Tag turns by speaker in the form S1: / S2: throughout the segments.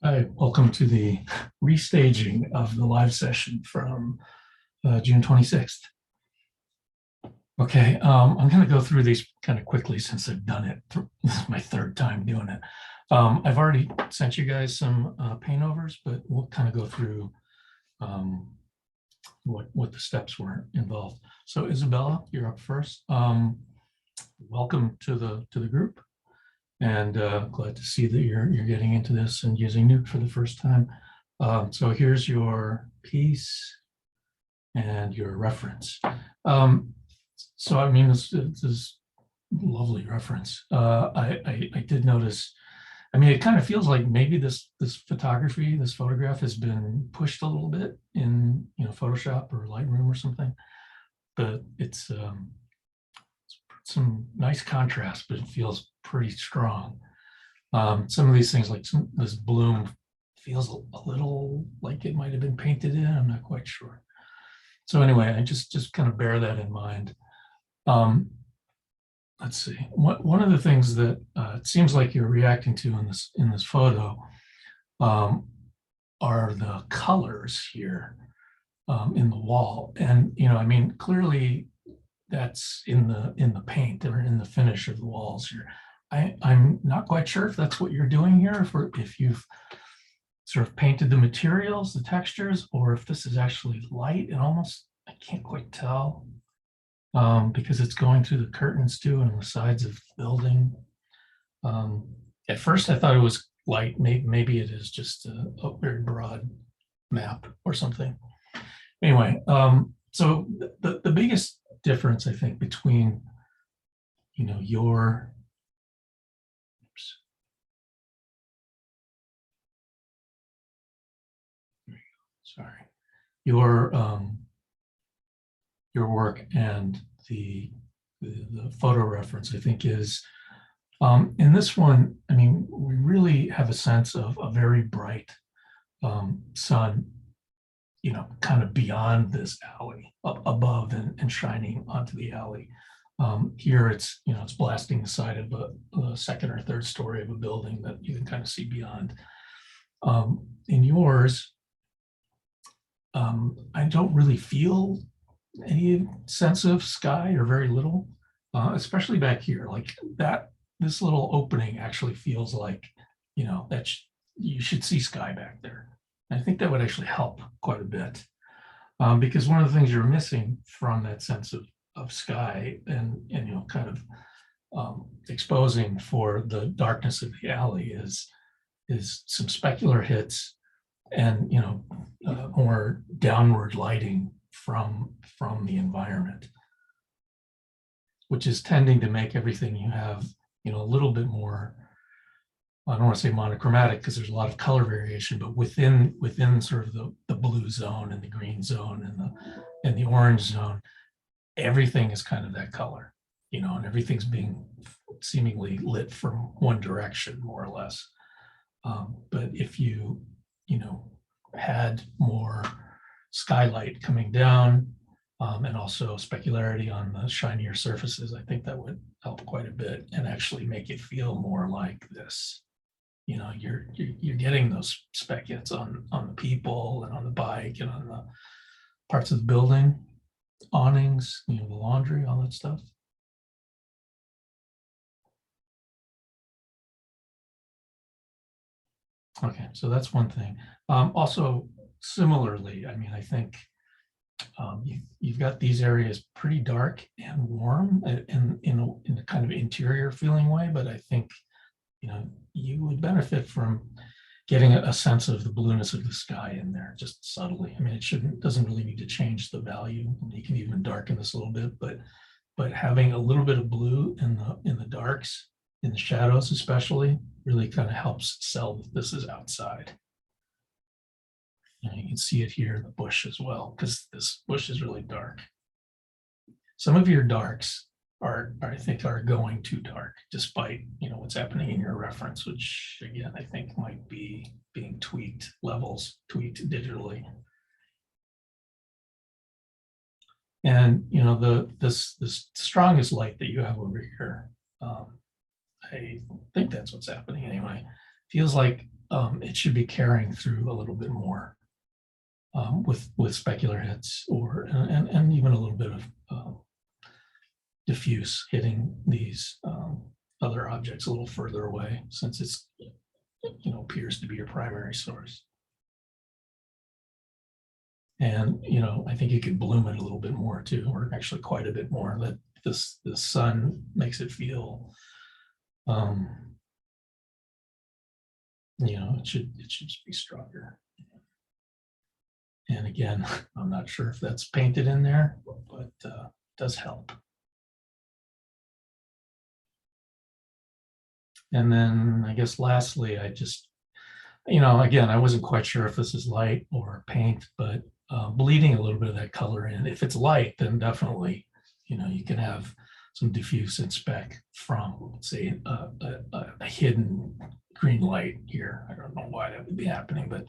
S1: Hi, welcome to the restaging of the live session from June 26th. Okay, I'm going to go through these kind of quickly since I've done it. This is my third time doing it. I've already sent you guys some paint overs, but we'll kind of go through what the steps were involved. So Isabella, you're up first. Welcome to the group, and glad to see that you're getting into this and using Nuke for the first time. So here's your piece and your reference. So I mean, this is lovely reference. I did notice. I mean, it kind of feels like maybe this photograph has been pushed a little bit in Photoshop or Lightroom or something, but it's some nice contrast, but it feels pretty strong. Some of these things, like this bloom, feels a little like it might have been painted in. I'm not quite sure. So anyway, I just kind of bear that in mind. Let's see. One of the things that it seems like you're reacting to in this photo are the colors here in the wall, and I mean, clearly that's in the paint or in the finish of the walls here. I'm not quite sure if that's what you're doing here, if you've sort of painted the materials, the textures, or if this is actually light. And almost, I can't quite tell because it's going through the curtains too and the sides of the building. At first, I thought it was light. Maybe it is just a very broad map or something. Anyway, so the biggest difference, I think, between your sorry, your work and the photo reference, I think, is in this one. I mean, we really have a sense of a very bright sun, kind of beyond this alley, up above and shining onto the alley. Here it's it's blasting the side of a second or third story of a building that you can kind of see beyond. In yours, I don't really feel any sense of sky, or very little, especially back here. Like that, this little opening actually feels like that you should see sky back there. I think that would actually help quite a bit, because one of the things you're missing from that sense of sky and kind of exposing for the darkness of the alley is some specular hits and more downward lighting from the environment, which is tending to make everything you have a little bit more, I don't want to say monochromatic because there's a lot of color variation, but within sort of the blue zone and the green zone and the orange zone, everything is kind of that color, and everything's being seemingly lit from one direction, more or less. But if you had more skylight coming down, and also specularity on the shinier surfaces, I think that would help quite a bit and actually make it feel more like this. You're getting those specules on the people and on the bike and on the parts of the building, awnings, the laundry, all that stuff. Okay, so that's one thing. Also, similarly, I mean, I think you've got these areas pretty dark and warm in a kind of interior feeling way, but I think you would benefit from getting a sense of the blueness of the sky in there, just subtly. I mean, doesn't really need to change the value. You can even darken this a little bit, but having a little bit of blue in the darks, in the shadows especially, really kind of helps sell that this is outside. You can see it here in the bush as well, because this bush is really dark. Some of your darks I think are going too dark, despite what's happening in your reference, which again I think might be being tweaked digitally. And this strongest light that you have over here, I think that's what's happening anyway. Feels like it should be carrying through a little bit more with specular hits, or and even a little bit of diffuse hitting these other objects a little further away, since it's appears to be your primary source. And I think you could bloom it a little bit more too, or actually quite a bit more. That the sun makes it feel, it should just be stronger. And again, I'm not sure if that's painted in there, but it does help. And then I guess lastly, I just, again, I wasn't quite sure if this is light or paint, but bleeding a little bit of that color in. If it's light, then definitely, you can have some diffuse and spec from, say, a hidden green light here. I don't know why that would be happening, but,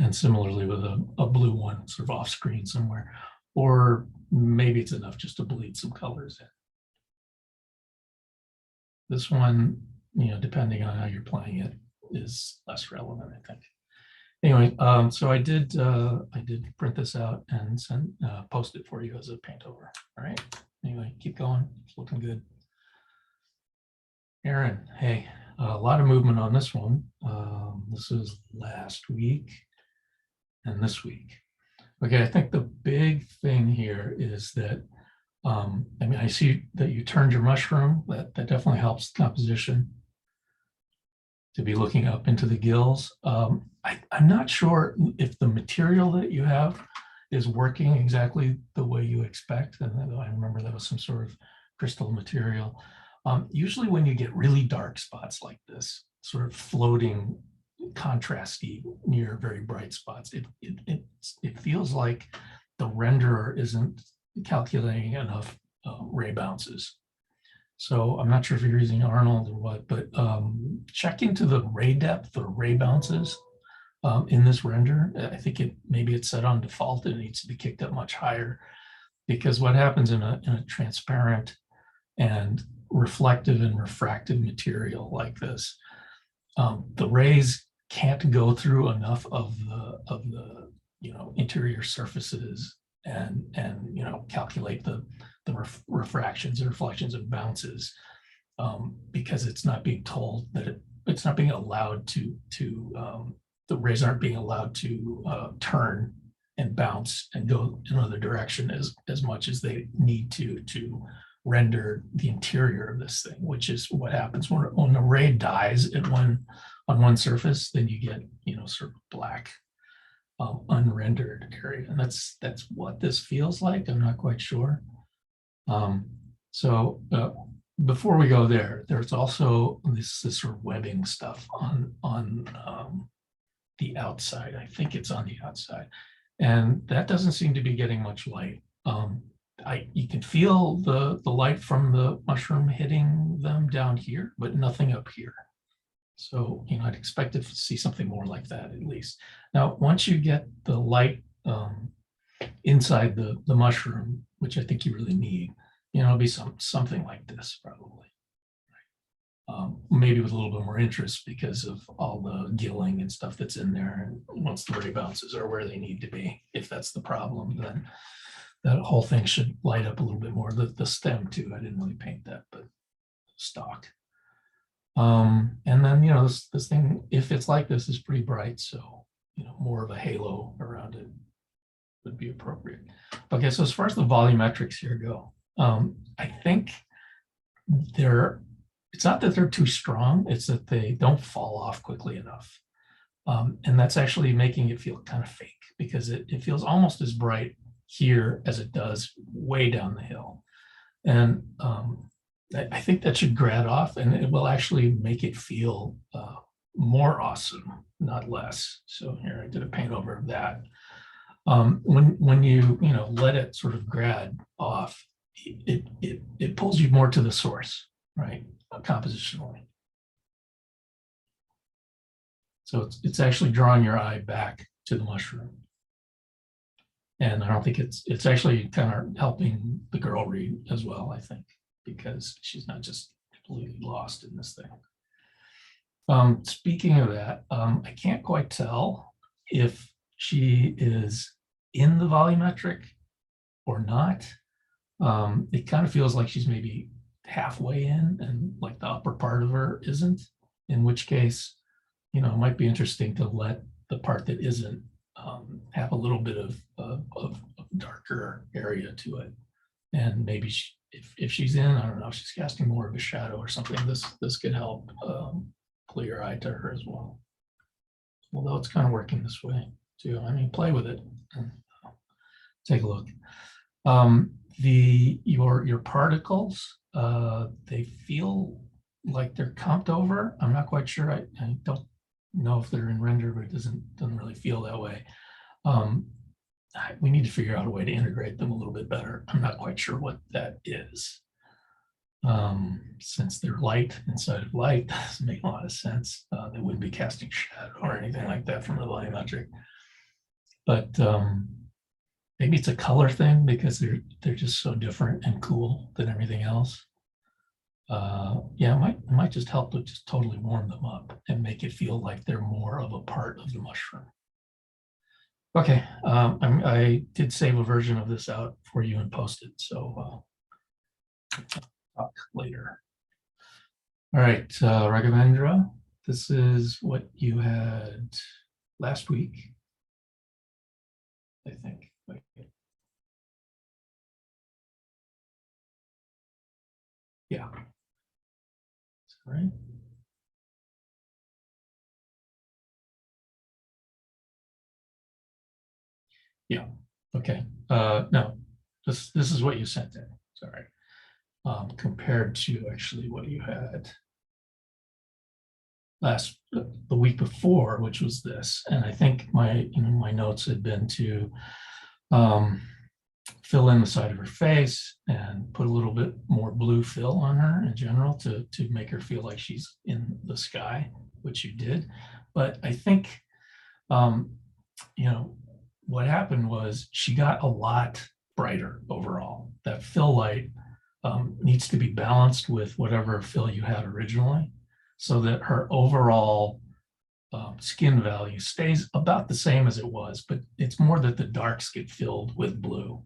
S1: and similarly with a blue one sort of off screen somewhere, or maybe it's enough just to bleed some colors in. This one, depending on how you're playing it, is less relevant, I think. Anyway, so I did print this out and post it for you as a paint over. All right. Anyway, keep going. It's looking good. Erin, hey, a lot of movement on this one. This is last week and this week. Okay, I think the big thing here is that, I see that you turned your mushroom. That definitely helps composition, to be looking up into the gills. I'm not sure if the material that you have is working exactly the way you expect. And I remember that was some sort of crystal material. Usually when you get really dark spots like this, sort of floating, contrasty near very bright spots, it feels like the renderer isn't calculating enough ray bounces. So I'm not sure if you're using Arnold or what, but check into the ray depth or ray bounces in this render. I think maybe it's set on default. It needs to be kicked up much higher, because what happens in a transparent and reflective and refractive material like this, the rays can't go through enough of the interior surfaces and calculate the refractions and reflections and bounces, because it's not being told that it's not being allowed to the rays aren't being allowed to turn and bounce and go in another direction as much as they need to render the interior of this thing, which is what happens when a ray dies on one surface. Then you get sort of black unrendered area, and that's what this feels like. I'm not quite sure. So before we go there, there's also this sort of webbing stuff on the outside. I think it's on the outside, and that doesn't seem to be getting much light. You can feel the light from the mushroom hitting them down here, but nothing up here. So, I'd expect to see something more like that at least. Now, once you get the light inside the mushroom, which I think you really need, it'll be something like this probably. Maybe with a little bit more interest because of all the gilling and stuff that's in there. And once the ray bounces are where they need to be, if that's the problem, then that whole thing should light up a little bit more. The stem too, I didn't really paint that, but stock. And then, this thing, if it's like this, is pretty bright. So, more of a halo around it would be appropriate. Okay, so as far as the volumetrics here go, I think it's not that they're too strong, it's that they don't fall off quickly enough. And that's actually making it feel kind of fake, because it feels almost as bright here as it does way down the hill. And I think that should grad off, and it will actually make it feel more awesome, not less. So here I did a paint over of that. When you let it sort of grad off, it pulls you more to the source, right? Compositionally. So it's actually drawing your eye back to the mushroom. And I don't think it's actually kind of helping the girl read as well, I think, because she's not just completely lost in this thing. Speaking of that, I can't quite tell if she is in the volumetric or not. It kind of feels like she's maybe halfway in and like the upper part of her isn't, in which case, it might be interesting to let the part that isn't have a little bit of darker area to it. And maybe if she's in, I don't know, if she's casting more of a shadow or something, this could help clear eye to her as well. Although it's kind of working this way too. I mean, play with it and take a look. Your particles, they feel like they're comped over. I'm not quite sure. I don't know if they're in render, but it doesn't really feel that way. We need to figure out a way to integrate them a little bit better. I'm not quite sure what that is. Since they're light inside of light, doesn't make a lot of sense. They wouldn't be casting shadow or anything like that from the volumetric. But maybe it's a color thing because they're just so different and cool than everything else. Yeah, it might just help to just totally warm them up and make it feel like they're more of a part of the mushroom. Okay, I did save a version of this out for you and post it, so talk later. All right, Raghavendra, this is what you had last week, I think. Yeah. Right. Yeah. Okay. No, this is what you sent in. Sorry. Compared to actually what you had the week before, which was this. And I think my notes had been to fill in the side of her face and put a little bit more blue fill on her in general to make her feel like she's in the sky, which you did. But I think, what happened was she got a lot brighter overall. That fill light needs to be balanced with whatever fill you had originally so that her overall skin value stays about the same as it was, but it's more that the darks get filled with blue.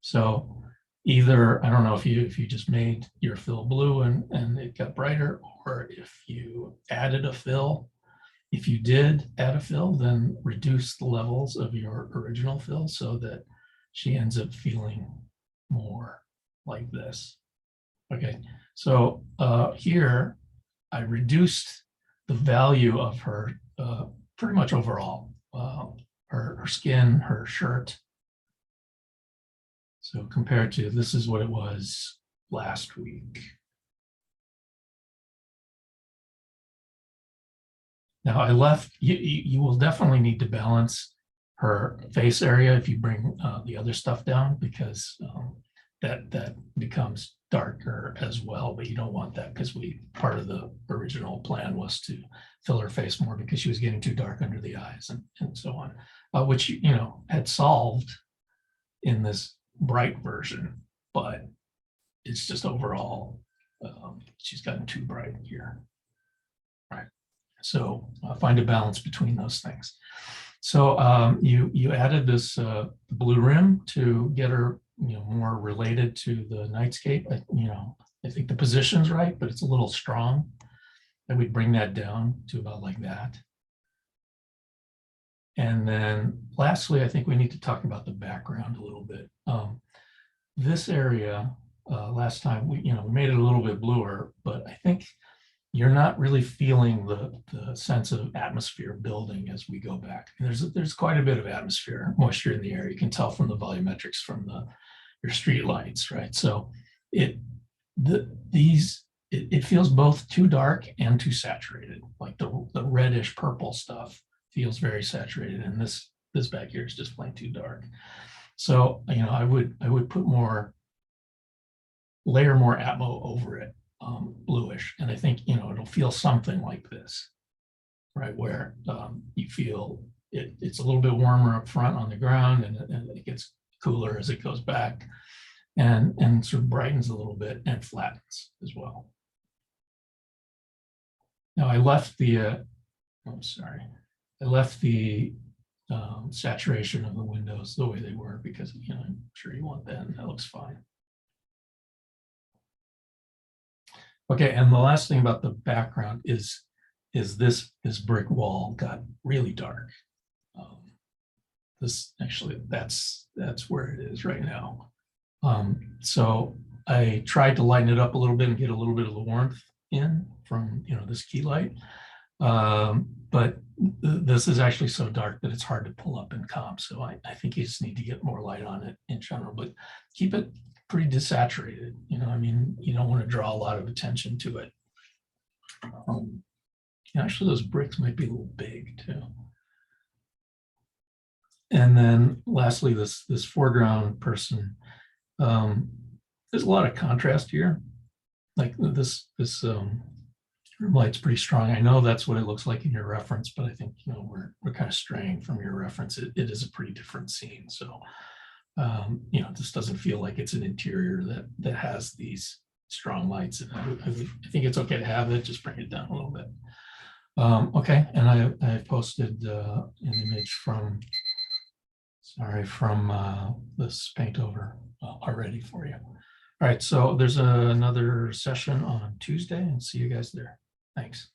S1: So either, I don't know if you just made your fill blue and it got brighter, or if you added a fill. If you did add a fill, then reduce the levels of your original fill so that she ends up feeling more like this. Okay, so here I reduced the value of her pretty much overall. Her skin, her shirt. So compared to, this is what it was last week. Now I left, you will definitely need to balance her face area if you bring the other stuff down, because that becomes darker as well, but you don't want that because part of the original plan was to fill her face more because she was getting too dark under the eyes and so on, which had solved in this bright version, but it's just overall she's gotten too bright here. Right. So find a balance between those things. So you added this blue rim to get her more related to the nightscape. I think the position's right, but it's a little strong. And we'd bring that down to about like that. And then lastly, I think we need to talk about the background a little bit. This area, last time we made it a little bit bluer, but I think you're not really feeling the sense of atmosphere building as we go back. There's quite a bit of atmosphere, moisture in the air. You can tell from the volumetrics from your street lights, right? So it feels both too dark and too saturated. Like the reddish purple stuff feels very saturated, and this back here is just plain too dark. So I would put layer more atmo over it. Bluish, and I think it'll feel something like this, right, where you feel it's a little bit warmer up front on the ground, and it gets cooler as it goes back, and sort of brightens a little bit and flattens as well. Now I left the, I'm sorry, I left the saturation of the windows the way they were because, you know, I'm sure you want that, and that looks fine. Okay, and the last thing about the background is this brick wall got really dark. This actually, that's where it is right now. So I tried to lighten it up a little bit and get a little bit of the warmth in from, you know, this key light. But this is actually so dark that it's hard to pull up in comp. So I think you just need to get more light on it in general, but keep it pretty desaturated. You know, I mean, you don't want to draw a lot of attention to it. Actually, those bricks might be a little big too. And then lastly, this foreground person, there's a lot of contrast here. Like this room light's pretty strong. I know that's what it looks like in your reference, but I think, you know, we're kind of straying from your reference. It is a pretty different scene. So, you know, this doesn't feel like it's an interior that has these strong lights. And I think it's okay to have it, just bring it down a little bit. Okay, and I posted an image from, this paint over already for you. All right, so there's another session on Tuesday, and see you guys there. Thanks.